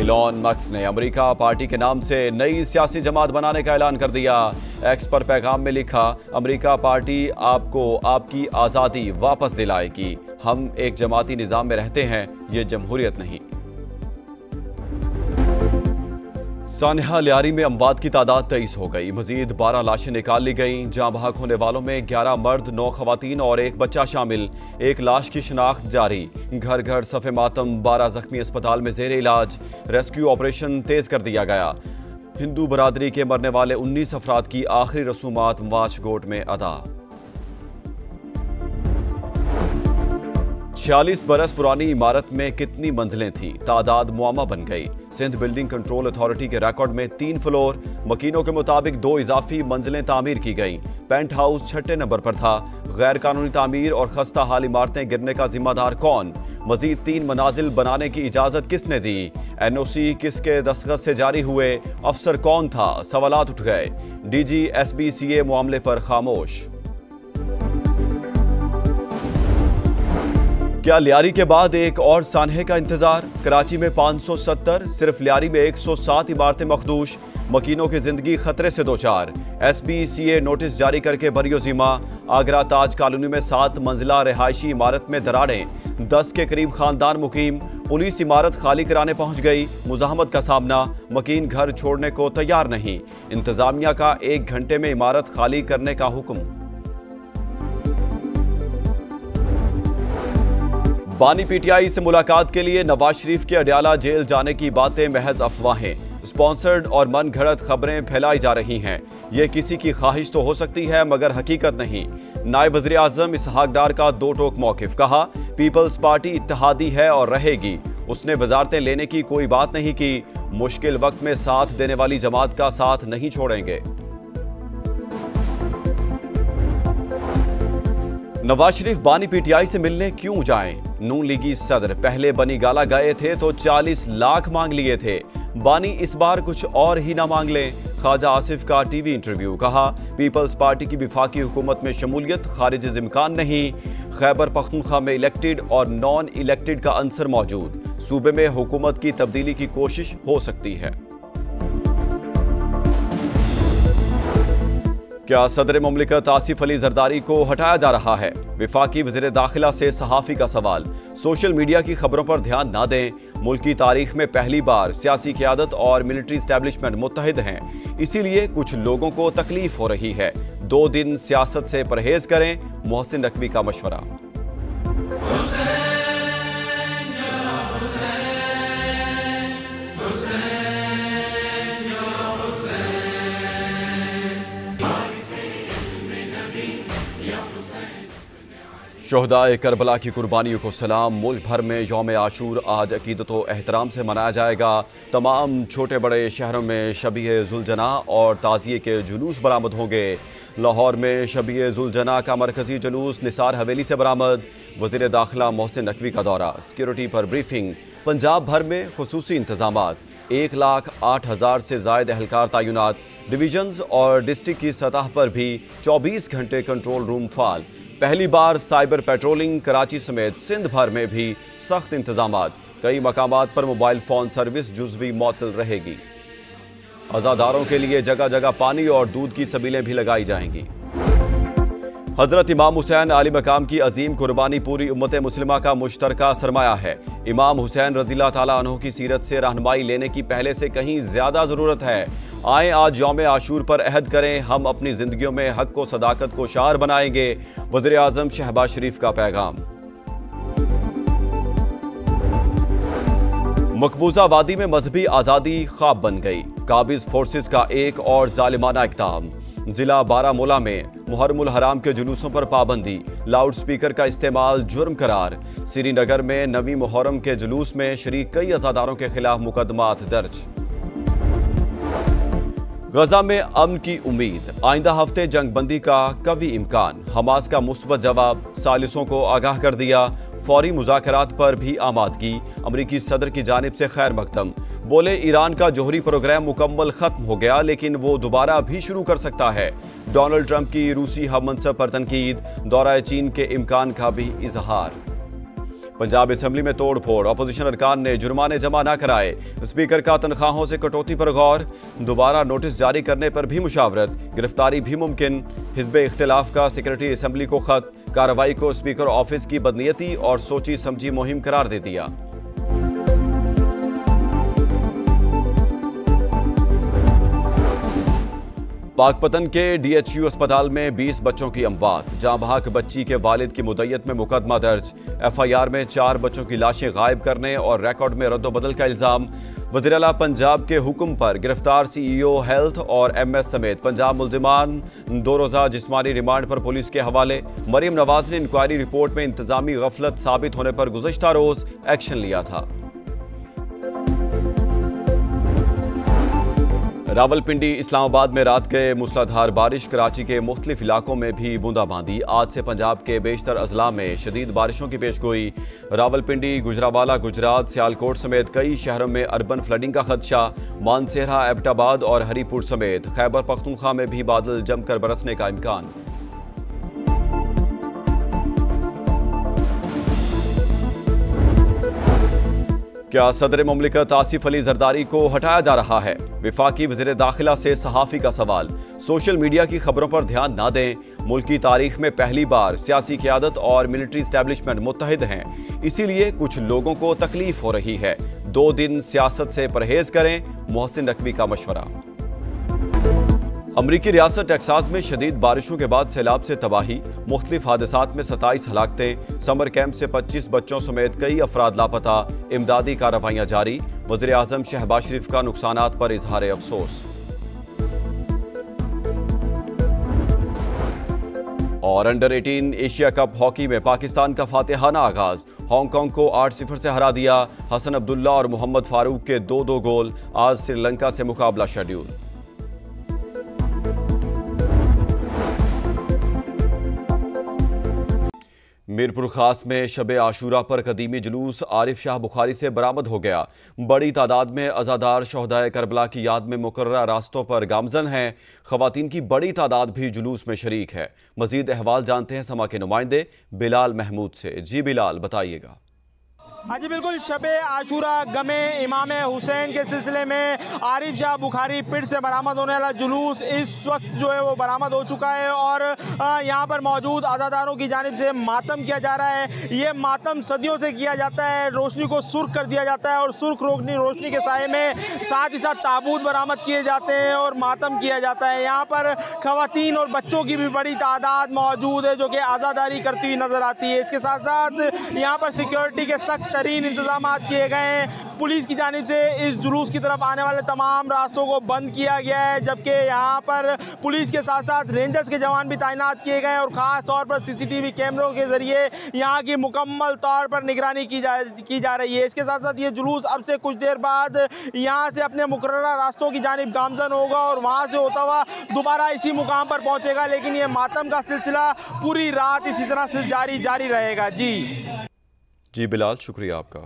Elon Musk ने America party के नाम से नई सियासी जमात बनाने का ऐलान कर दिया। एक्स पर पैगाम में लिखा, अमेरिका पार्टी आपको आपकी आज़ादी वापस दिलाएगी। हम एक जमाती निज़ाम में रहते हैं, ये जमहूरियत नहीं। सानिहा लियारी में अमवात की तादाद 23 हो गई। मजीद 12 लाशें निकाल ली गईं। जाँ बहक होने वालों में 11 मर्द, 9 खवातीन और 1 बच्चा शामिल। 1 लाश की शिनाख्त जारी। घर घर सफ़े मातम, 12 जख्मी अस्पताल में जेर इलाज। रेस्क्यू ऑपरेशन तेज कर दिया गया। हिंदू बरादरी के मरने वाले 19 अफराद की आखिरी रसूमात वाशगोट में अदा। 46 बरस पुरानी इमारत में कितनी मंजिलें थीं? तादाद मुआमा बन गई। सिंध बिल्डिंग कंट्रोल अथॉरिटी के रिकॉर्ड में 3 फ्लोर, मकीनों के मुताबिक 2 इजाफी मंजिलें तामीर की गईं। पेंट हाउस 6 नंबर पर था। गैर कानूनी तामीर और खस्ता हाल इमारतें गिरने का जिम्मेदार कौन? मजीद 3 मनाजिल बनाने की इजाजत किसने दी? एनओसी किसके दस्तखत से जारी हुए? अफसर कौन था? सवालात उठ गए। डीजी एसबीसीए मामले पर खामोश। क्या लियारी के बाद एक और सानहे का इंतजार? कराची में 570, सिर्फ लियारी में 107 इमारतें मखदूश। मकीनों की जिंदगी खतरे से 2-4। एसबीसीए नोटिस जारी करके बरियो जिम्मा। आगरा ताज कॉलोनी में 7 मंजिला रिहायशी इमारत में दरारें। 10 के करीब खानदान मुकीम। पुलिस इमारत खाली कराने पहुंच गई। मुजाहमत का सामना। मकीन घर छोड़ने को तैयार नहीं। इंतजामिया का 1 घंटे में इमारत खाली करने का हुक्म। बानी पीटीआई से मुलाकात के लिए नवाज शरीफ के अडयाला जेल जाने की बातें महज अफवाहें। स्पॉन्सर्ड और मन घड़त खबरें फैलाई जा रही हैं। ये किसी की ख्वाहिश तो हो सकती है मगर हकीकत नहीं। नायब वज़ीर आज़म इसहाक डार का 2 टोक मौक़िफ़। कहा, पीपल्स पार्टी इत्तेहादी है और रहेगी। उसने वज़ारतें लेने की कोई बात नहीं की। मुश्किल वक्त में साथ देने वाली जमात का साथ नहीं छोड़ेंगे। नवाज शरीफ बानी पीटीआई से मिलने क्यों जाएं? नून लीगी सदर पहले बनी गाला गए थे तो 40 लाख मांग लिए थे। बानी इस बार कुछ और ही ना मांग लें। ख्वाजा आसिफ का टीवी इंटरव्यू। कहा, पीपल्स पार्टी की विफाकी हुकूमत में शमूलियत खारिज इम्कान नहीं। खैबर पख्तूनख्वा में इलेक्टेड और नॉन इलेक्टेड का अंसर मौजूद। सूबे में हुकूमत की तब्दीली की कोशिश हो सकती है। क्या सदर मुमलिकत आसिफ अली जरदारी को हटाया जा रहा है? विफाकी वज़ीर दाखिला से सहाफ़ी का सवाल। सोशल मीडिया की खबरों पर ध्यान ना दें। मुल्क की तारीख में पहली बार सियासी क़यादत और मिलिट्री एस्टैब्लिशमेंट मुत्तहिद हैं, इसीलिए कुछ लोगों को तकलीफ हो रही है। 2 दिन सियासत से परहेज करें, मोहसिन नकवी का मशवरा। शोहदाए करबला की कुर्बानियों को सलाम। मुल्क भर में यौम आशूर आज अकीदत व एहतराम से मनाया जाएगा। तमाम छोटे बड़े शहरों में शबीए जुलजना और ताज़िए के जुलूस बरामद होंगे। लाहौर में शबीए जुलजना का मरकजी जुलूस निसार हवेली से बरामद। वज़ीर दाखिला मोहसिन नकवी का दौरा। सिक्योरिटी पर ब्रीफिंग। पंजाब भर में खुसूसी इंतजामात। 1,08,000 से ज़ायद एहलकार तैनात। डिवीजन्स और डिस्ट्रिक्ट की सतह पर भी 24 घंटे कंट्रोल रूम फाल। पहली बार साइबर पेट्रोलिंग। कराची समेत सिंध भर में भी सख्त इंतजामात। कई मकामात पर मोबाइल फ़ोन सर्विस जुज़वी मअतल रहेगी। अज़ादारों के लिए जगह जगह पानी और दूध की सबीलें भी लगाई जाएंगी। हज़रत इमाम हुसैन आली मकाम की अजीम कुर्बानी पूरी उम्मत मुस्लिमा का मुश्तरका सरमाया है। इमाम हुसैन रज़ियल्लाहु ताला अन्हु की सीरत से रहनुमाई लेने की पहले से कहीं ज़्यादा ज़रूरत है। आए आज यौम आशूर पर अहद करें, हम अपनी ज़िंदगियों में हक़ को सदाकत को शार बनाएंगे। वज़ीर आज़म शहबाज शरीफ का पैगाम। मकबूजा वादी में मजहबी आज़ादी ख्वाब बन गई। काबिज फोर्सेस का एक और जालिमाना इक़दाम। जिला बारामूला में मुहर्रमुल हराम के जुलूसों पर पाबंदी। लाउड स्पीकर का इस्तेमाल जुर्म करार। श्रीनगर में नवी मुहर्रम के जुलूस में शरीक कई अज़ादारों के खिलाफ मुकदमात दर्ज। गजा में अमन की उम्मीद। आइंदा हफ्ते जंगबंदी का कवी इम्कान। हमास का मुस्बत जवाब। सालिसों को आगाह कर दिया। फौरी मुज़ाकरात पर भी आमादगी। अमरीकी सदर की जानिब से खैर मकदम। बोले, ईरान का जोहरी प्रोग्राम मुकम्मल खत्म हो गया लेकिन वो दोबारा भी शुरू कर सकता है। डोनाल्ड ट्रंप की रूसी हम मनसब पर तनकीद। दौरा चीन के इम्कान का भी इजहार। पंजाब असेंबली में तोड़ फोड़, अपोजिशन अरकान ने जुर्माने जमा न कराए, स्पीकर का तनख्वाहों से कटौती पर गौर, दोबारा नोटिस जारी करने पर भी मुशावरत, गिरफ्तारी भी मुमकिन, हिज़्ब इख्तिलाफ का सेक्रेटरी असेंबली को खत, कार्रवाई को स्पीकर ऑफिस की बदनीयती और सोची समझी मुहिम करार दे दिया। पाकपतन के DHU अस्पताल में 20 बच्चों की अमवात, जाँ बहक बच्ची के वालिद की मुद्दत में मुकदमा दर्ज, FIR में 4 बच्चों की लाशें गायब करने और रिकॉर्ड में रद्दोबदल का इल्जाम, वज़ीर आला पंजाब के हुक्म पर गिरफ्तार CEO हेल्थ और MS समेत पंजाब मुल्जिमान 2 रोज़ा जिस्मानी रिमांड पर पुलिस के हवाले। मरीम नवाज ने इंक्वायरी रिपोर्ट में इंतजामी गफलत साबित होने पर गुज़श्ता रोज़ एक्शन लिया था। रावलपिंडी इस्लामाबाद में रात गए मूसलाधार बारिश, कराची के मुख्तलिफ इलाकों में भी बूंदाबांदी। आज से पंजाब के बेशतर अजला में शदीद बारिशों की पेशगोई। रावलपिंडी, गुजरावाला, गुजरात, सियालकोट समेत कई शहरों में अर्बन फ्लडिंग का खदशा। मानसेरा, एबटाबाद और हरीपुर समेत खैबर पख्तूनख्वा में भी बादल जमकर बरसने का इम्कान। क्या सदर मुमलिकत आसिफ अली जरदारी को हटाया जा रहा है? विफाकी वज़ीर दाखिला से सहाफ़ी का सवाल। सोशल मीडिया की खबरों पर ध्यान ना दें, मुल्क की तारीख में पहली बार सियासी क़यादत और मिलिट्री एस्टैब्लिशमेंट मुत्तहिद हैं, इसीलिए कुछ लोगों को तकलीफ हो रही है। 2 दिन सियासत से परहेज करें, मोहसिन नकवी का मशवरा। अमरीकी रियासत टेक्सास में शदीद बारिशों के बाद सैलाब से तबाही, मुख्तलिफ हादसात में 27 हलाकतें, समर कैंप से 25 बच्चों समेत कई अफराद लापता, इमदादी कार्रवाइयाँ जारी। वज़ीर आज़म शहबाज शरीफ का नुकसानात पर इजहार अफसोस। और अंडर 18 एशिया कप हॉकी में पाकिस्तान का फातिहाना आगाज, हांगकांग को 8-0 से हरा दिया। हसन अब्दुल्ला और मोहम्मद फारूक के 2-2 गोल। आज श्रीलंका से मुकाबला शेड्यूल। मीरपुर खास में शब आशूरा पर कदीमी जुलूस आरिफ शाह बुखारी से बरामद हो गया। बड़ी तादाद में अज़ादार शहदाए करबला की याद में मुकर्ररा रास्तों पर गामजन हैं। ख़वातीन की बड़ी तादाद भी जुलूस में शरीक है। मज़ीद अहवाल जानते हैं समा के नुमाइंदे बिलाल महमूद से। जी बिलाल, बताइएगा। हाँ जी बिल्कुल, शबे आशूरा गमे इमाम हुसैन के सिलसिले में आरिफ शाह बुखारी पिंड से बरामद होने वाला जुलूस इस वक्त जो है वो बरामद हो चुका है और यहाँ पर मौजूद आज़ादारों की जानिब से मातम किया जा रहा है। ये मातम सदियों से किया जाता है, रोशनी को सुर्ख कर दिया जाता है और सुर्ख रोशनी के साए में साथ ही साथ ताबूत बरामद किए जाते हैं और मातम किया जाता है। यहाँ पर ख़वातीन और बच्चों की भी बड़ी तादाद मौजूद है जो कि आज़ादारी करती हुई नज़र आती है। इसके साथ साथ यहाँ पर सिक्योरिटी के सख्त तरीन इंतजाम किए गए हैं। पुलिस की जानिब से इस जुलूस की तरफ आने वाले तमाम रास्तों को बंद किया गया है, जबकि यहाँ पर पुलिस के साथ साथ रेंजर्स के जवान भी तैनात किए गए हैं और ख़ास तौर पर CCTV कैमरों के ज़रिए यहाँ की मुकम्मल तौर पर निगरानी की जा रही है। इसके साथ साथ ये जुलूस अब से कुछ देर बाद यहाँ से अपने मुकर्ररा रास्तों की जानिब गामजन होगा और वहाँ से होता हुआ दोबारा इसी मुकाम पर पहुँचेगा, लेकिन ये मातम का सिलसिला पूरी रात इसी तरह से जारी रहेगा। जी बिलाल, शुक्रिया आपका।